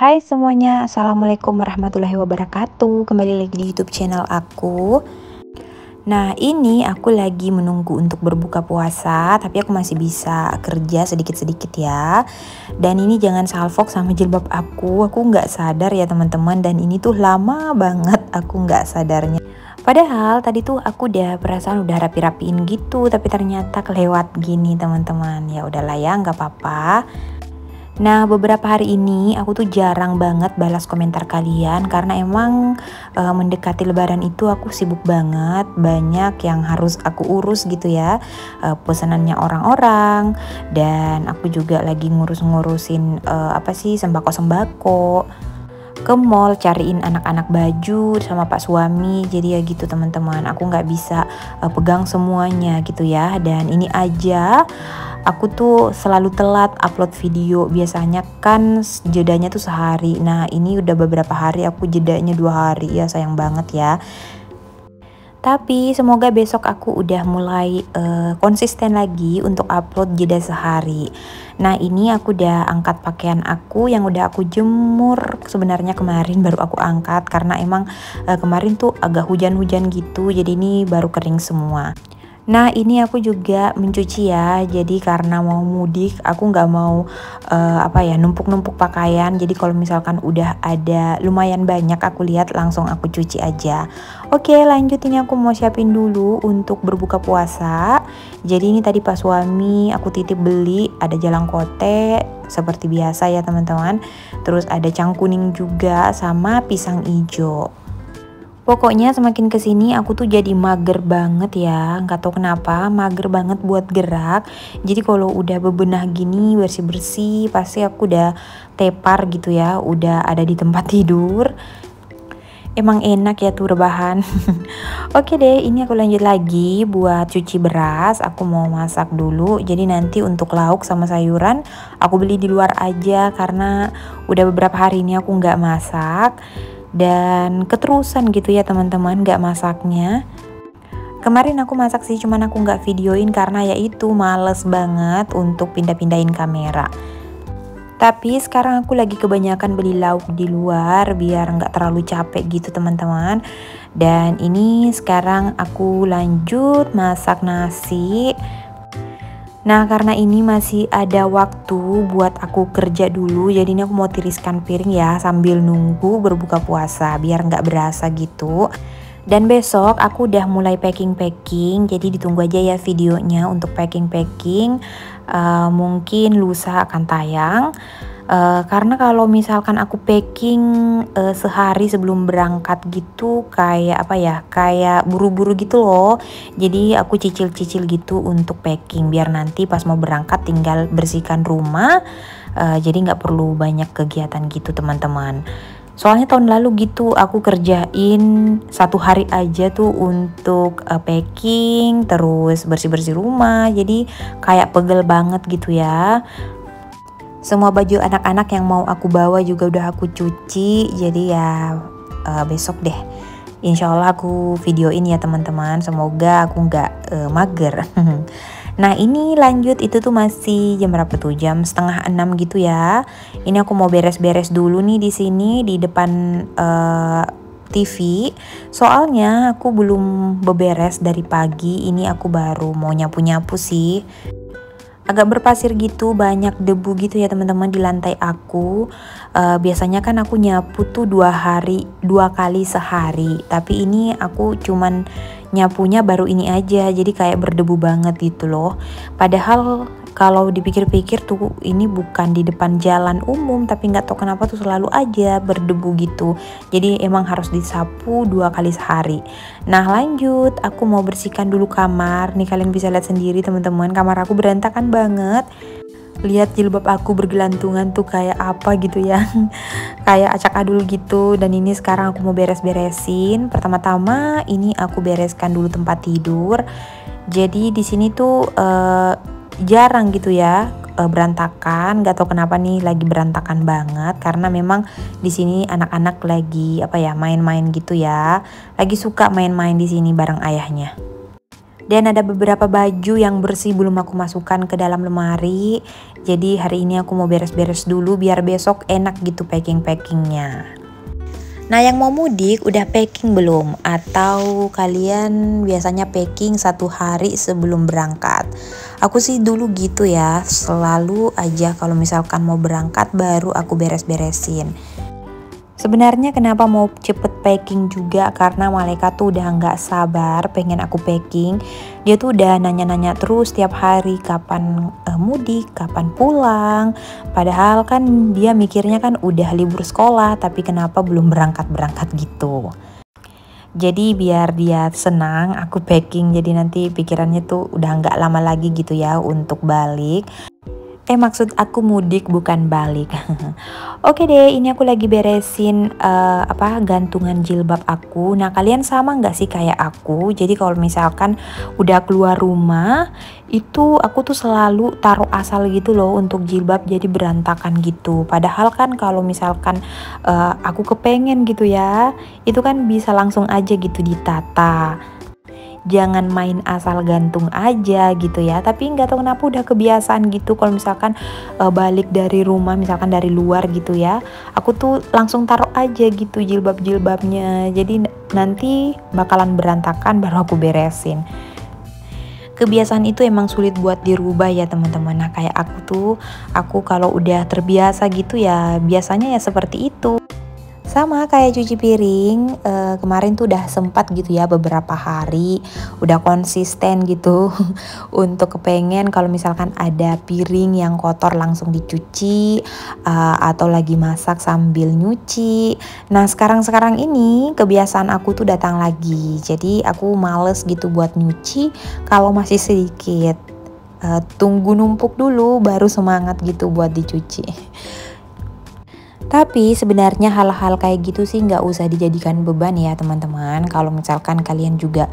Hai semuanya, Assalamualaikum warahmatullahi wabarakatuh. Kembali lagi di YouTube channel aku. Nah, ini aku lagi menunggu untuk berbuka puasa, tapi aku masih bisa kerja sedikit-sedikit ya. Dan ini jangan salfok sama jilbab aku nggak sadar ya teman-teman. Dan ini tuh lama banget aku nggak sadarnya. Padahal tadi tuh aku udah perasaan udah rapi-rapiin gitu, tapi ternyata kelewat gini teman-teman. Ya udahlah ya, nggak apa-apa. Nah, beberapa hari ini aku tuh jarang banget balas komentar kalian karena emang mendekati lebaran itu aku sibuk banget, banyak yang harus aku urus gitu ya, pesanannya orang-orang, dan aku juga lagi ngurus-ngurusin sembako-sembako, ke mall cariin anak-anak baju sama pak suami. Jadi ya gitu teman-teman, aku nggak bisa pegang semuanya gitu ya. Dan ini aja aku tuh selalu telat upload video, biasanya kan jedanya tuh sehari. Nah ini udah beberapa hari aku jedanya 2 hari ya, sayang banget ya. Tapi semoga besok aku udah mulai konsisten lagi untuk upload jeda sehari. Nah ini aku udah angkat pakaian aku yang udah aku jemur. Sebenarnya kemarin baru aku angkat karena emang kemarin tuh agak hujan-hujan gitu. Jadi ini baru kering semua. Nah ini aku juga mencuci ya, jadi karena mau mudik aku nggak mau numpuk-numpuk pakaian. Jadi kalau misalkan udah ada lumayan banyak aku lihat langsung aku cuci aja. Oke lanjut, ini aku mau siapin dulu untuk berbuka puasa. Jadi ini tadi pas suami aku titip beli, ada jalangkote seperti biasa ya teman-teman. Terus ada cangkuning juga sama pisang ijo. Pokoknya semakin kesini aku tuh jadi mager banget ya, nggak tahu kenapa mager banget buat gerak. Jadi kalau udah bebenah gini bersih-bersih pasti aku udah tepar gitu ya, udah ada di tempat tidur. Emang enak ya tuh rebahan. Oke deh, ini aku lanjut lagi buat cuci beras. Aku mau masak dulu. Jadi nanti untuk lauk sama sayuran aku beli di luar aja karena udah beberapa hari ini aku nggak masak. Dan keterusan gitu ya teman-teman gak masaknya. Kemarin aku masak sih, cuman aku gak videoin karena ya itu males banget untuk pindah-pindahin kamera. Tapi sekarang aku lagi kebanyakan beli lauk di luar biar gak terlalu capek gitu teman-teman. Dan ini sekarang aku lanjut masak nasi. Nah karena ini masih ada waktu buat aku kerja dulu, jadi ini aku mau tiriskan piring ya sambil nunggu berbuka puasa biar nggak berasa gitu. Dan besok aku udah mulai packing-packing, jadi ditunggu aja ya videonya untuk packing-packing. Mungkin lusa akan tayang. Karena kalau misalkan aku packing sehari sebelum berangkat gitu kayak buru-buru gitu loh. Jadi aku cicil-cicil gitu untuk packing biar nanti pas mau berangkat tinggal bersihkan rumah. Jadi nggak perlu banyak kegiatan gitu teman-teman. Soalnya tahun lalu gitu aku kerjain 1 hari aja tuh untuk packing terus bersih-bersih rumah. Jadi kayak pegel banget gitu ya. Semua baju anak-anak yang mau aku bawa juga udah aku cuci. Jadi ya besok deh insya Allah aku videoin ya teman-teman. Semoga aku nggak mager. Nah ini lanjut, itu tuh masih jam berapa tuh, jam 5:30 gitu ya. Ini aku mau beres-beres dulu nih di sini di depan TV. Soalnya aku belum beberes dari pagi. Ini aku baru mau nyapu-nyapu sih. Agak berpasir gitu, banyak debu gitu ya teman-teman di lantai aku. Biasanya kan aku nyapu tuh 2 kali sehari, tapi ini aku cuman nyapunya baru ini aja, jadi kayak berdebu banget gitu loh. Padahal kalau dipikir-pikir tuh ini bukan di depan jalan umum, tapi nggak tahu kenapa tuh selalu aja berdebu gitu. Jadi emang harus disapu 2 kali sehari. Nah lanjut, aku mau bersihkan dulu kamar. Nih kalian bisa lihat sendiri teman-teman, kamar aku berantakan banget. Lihat jilbab aku bergelantungan tuh kayak apa gitu ya. Kayak acak adul gitu. Dan ini sekarang aku mau beres-beresin. Pertama-tama ini aku bereskan dulu tempat tidur. Jadi di sini tuh jarang gitu ya berantakan. Gak tau kenapa nih lagi berantakan banget karena memang di sini anak-anak lagi main-main gitu ya. Lagi suka main-main di sini bareng ayahnya. Dan ada beberapa baju yang bersih belum aku masukkan ke dalam lemari. Jadi hari ini aku mau beres-beres dulu biar besok enak gitu packing-packingnya. Nah, yang mau mudik udah packing belum? Atau kalian biasanya packing 1 hari sebelum berangkat? Aku sih dulu gitu ya, selalu aja kalau misalkan mau berangkat baru aku beres-beresin. Sebenarnya kenapa mau cepet packing juga karena Malaika tuh udah nggak sabar pengen aku packing. Dia tuh udah nanya-nanya terus tiap hari kapan mudik, kapan pulang. Padahal kan dia mikirnya kan udah libur sekolah tapi kenapa belum berangkat-berangkat gitu. Jadi biar dia senang aku packing, jadi nanti pikirannya tuh udah nggak lama lagi gitu ya untuk balik. Maksud aku mudik bukan balik. Oke deh, ini aku lagi beresin gantungan jilbab aku. Nah, kalian sama nggak sih kayak aku? Jadi kalau misalkan udah keluar rumah, itu aku tuh selalu taruh asal gitu loh untuk jilbab jadi berantakan gitu. Padahal kan kalau misalkan aku kepengen gitu ya, itu kan bisa langsung aja gitu ditata. Jangan main asal gantung aja gitu ya, tapi nggak tahu kenapa udah kebiasaan gitu kalau misalkan balik dari rumah, misalkan dari luar gitu ya, aku tuh langsung taruh aja gitu jilbab-jilbabnya, jadi nanti bakalan berantakan baru aku beresin. Kebiasaan itu emang sulit buat dirubah ya teman-teman. Nah, kayak aku kalau udah terbiasa gitu ya biasanya ya seperti itu. Sama kayak cuci piring, kemarin tuh udah sempat gitu ya beberapa hari, udah konsisten gitu untuk kepengen kalau misalkan ada piring yang kotor langsung dicuci, atau lagi masak sambil nyuci. Nah, sekarang ini kebiasaan aku tuh datang lagi, jadi aku males gitu buat nyuci kalau masih sedikit. Tunggu numpuk dulu baru semangat gitu buat dicuci. Tapi sebenarnya hal-hal kayak gitu sih nggak usah dijadikan beban ya teman-teman. Kalau misalkan kalian juga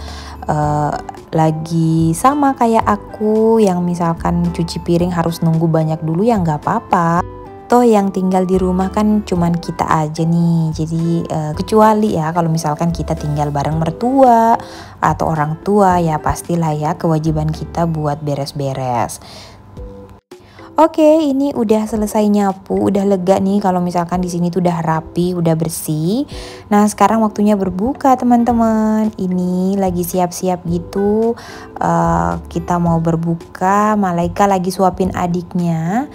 lagi sama kayak aku yang misalkan cuci piring harus nunggu banyak dulu ya nggak apa-apa. Toh yang tinggal di rumah kan cuman kita aja nih. Jadi kecuali ya kalau misalkan kita tinggal bareng mertua atau orang tua ya pastilah ya kewajiban kita buat beres-beres. Oke, ini udah selesai nyapu, udah lega nih kalau misalkan di sini tuh udah rapi, udah bersih. Nah, sekarang waktunya berbuka, teman-teman. Ini lagi siap-siap gitu. Kita mau berbuka, Malaika lagi suapin adiknya.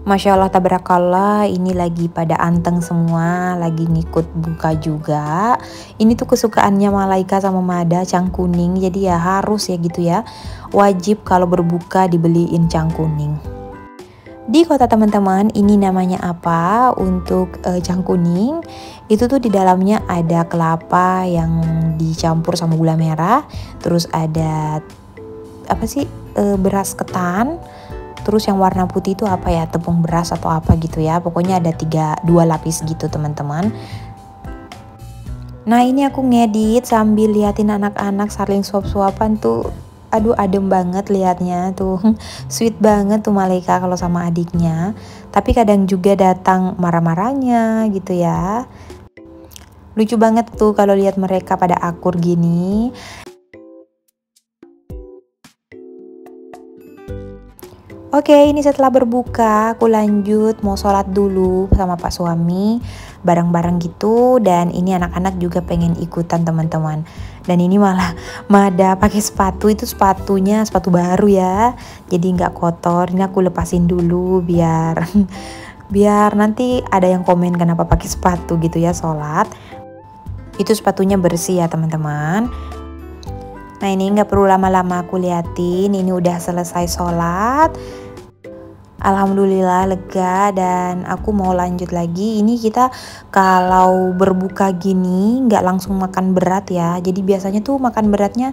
Masya Allah tabarakallah, ini lagi pada anteng semua, lagi ngikut buka juga. Ini tuh kesukaannya Malaika sama Mada, cang kuning, jadi ya harus ya gitu ya. Wajib kalau berbuka dibeliin cang kuning. Di kota teman-teman ini namanya apa untuk cang kuning, itu tuh di dalamnya ada kelapa yang dicampur sama gula merah, terus ada beras ketan, terus yang warna putih itu apa ya, tepung beras atau apa gitu ya, pokoknya ada 2 lapis gitu teman-teman. Nah, ini aku ngedit sambil liatin anak-anak saling suap-suapan tuh. Aduh, adem banget liatnya tuh. Sweet banget tuh Malaika kalau sama adiknya. Tapi kadang juga datang marah-marahnya gitu ya. Lucu banget tuh kalau lihat mereka pada akur gini. Oke, ini setelah berbuka aku lanjut mau sholat dulu sama Pak suami bareng-bareng gitu, dan ini anak-anak juga pengen ikutan teman-teman. Dan ini malah Mada pakai sepatu, itu sepatunya sepatu baru ya, jadi nggak kotor. Ini aku lepasin dulu biar biar nanti ada yang komen kenapa pakai sepatu gitu ya sholat. Itu sepatunya bersih ya teman-teman. Nah, ini nggak perlu lama-lama aku liatin, ini udah selesai sholat. Alhamdulillah lega dan aku mau lanjut lagi. Ini kita kalau berbuka gini nggak langsung makan berat ya. Jadi biasanya tuh makan beratnya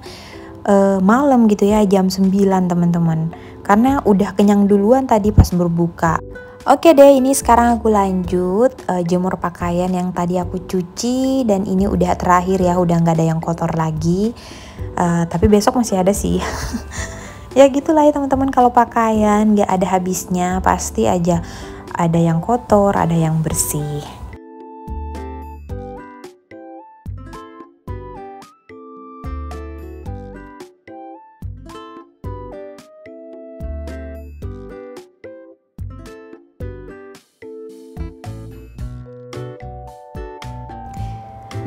malam gitu ya, jam 9 teman-teman. Karena udah kenyang duluan tadi pas berbuka. Oke deh, ini sekarang aku lanjut jemur pakaian yang tadi aku cuci, dan ini udah terakhir ya, udah nggak ada yang kotor lagi. Tapi besok masih ada sih. Ya gitulah ya teman-teman, kalau pakaian nggak ada habisnya, pasti aja ada yang kotor, ada yang bersih.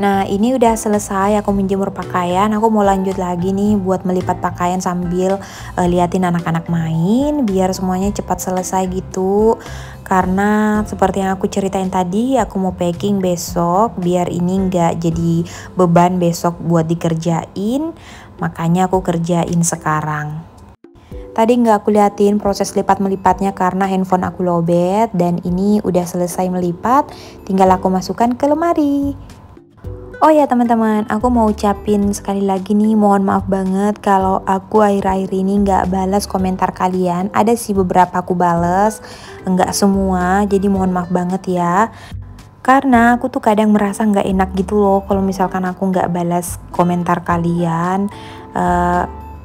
Nah, ini udah selesai aku menjemur pakaian. Aku mau lanjut lagi nih buat melipat pakaian sambil liatin anak-anak main biar semuanya cepat selesai gitu. Karena seperti yang aku ceritain tadi, aku mau packing besok biar ini nggak jadi beban besok buat dikerjain. Makanya aku kerjain sekarang. Tadi nggak aku liatin proses lipat melipatnya karena handphone aku lowbat, dan ini udah selesai melipat, tinggal aku masukkan ke lemari. Oh ya teman-teman, aku mau ucapin sekali lagi nih, mohon maaf banget kalau aku akhir-akhir ini nggak balas komentar kalian. Ada sih beberapa aku balas, nggak semua, jadi mohon maaf banget ya. Karena aku tuh kadang merasa nggak enak gitu loh kalau misalkan aku nggak balas komentar kalian.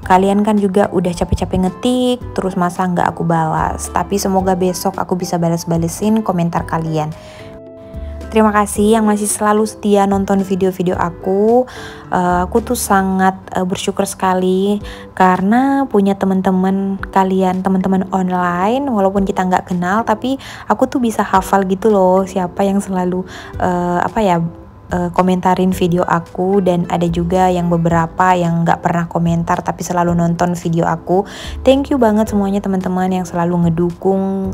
Kalian kan juga udah capek-capek ngetik, terus masa nggak aku balas. Tapi semoga besok aku bisa balas-balesin komentar kalian. Terima kasih yang masih selalu setia nonton video-video aku. Aku tuh sangat bersyukur sekali karena punya teman-teman kalian, teman-teman online, walaupun kita nggak kenal, tapi aku tuh bisa hafal gitu loh siapa yang selalu komentarin video aku, dan ada juga yang beberapa yang nggak pernah komentar tapi selalu nonton video aku. Thank you banget semuanya teman-teman yang selalu ngedukung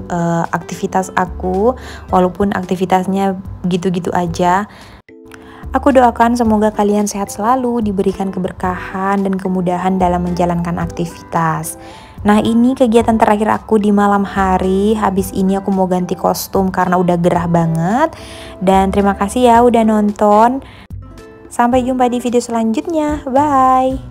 aktivitas aku walaupun aktivitasnya gitu-gitu aja. Aku doakan semoga kalian sehat selalu, diberikan keberkahan dan kemudahan dalam menjalankan aktivitas. Nah, ini kegiatan terakhir aku di malam hari. Habis ini aku mau ganti kostum karena udah gerah banget. Dan terima kasih ya udah nonton. Sampai jumpa di video selanjutnya. Bye.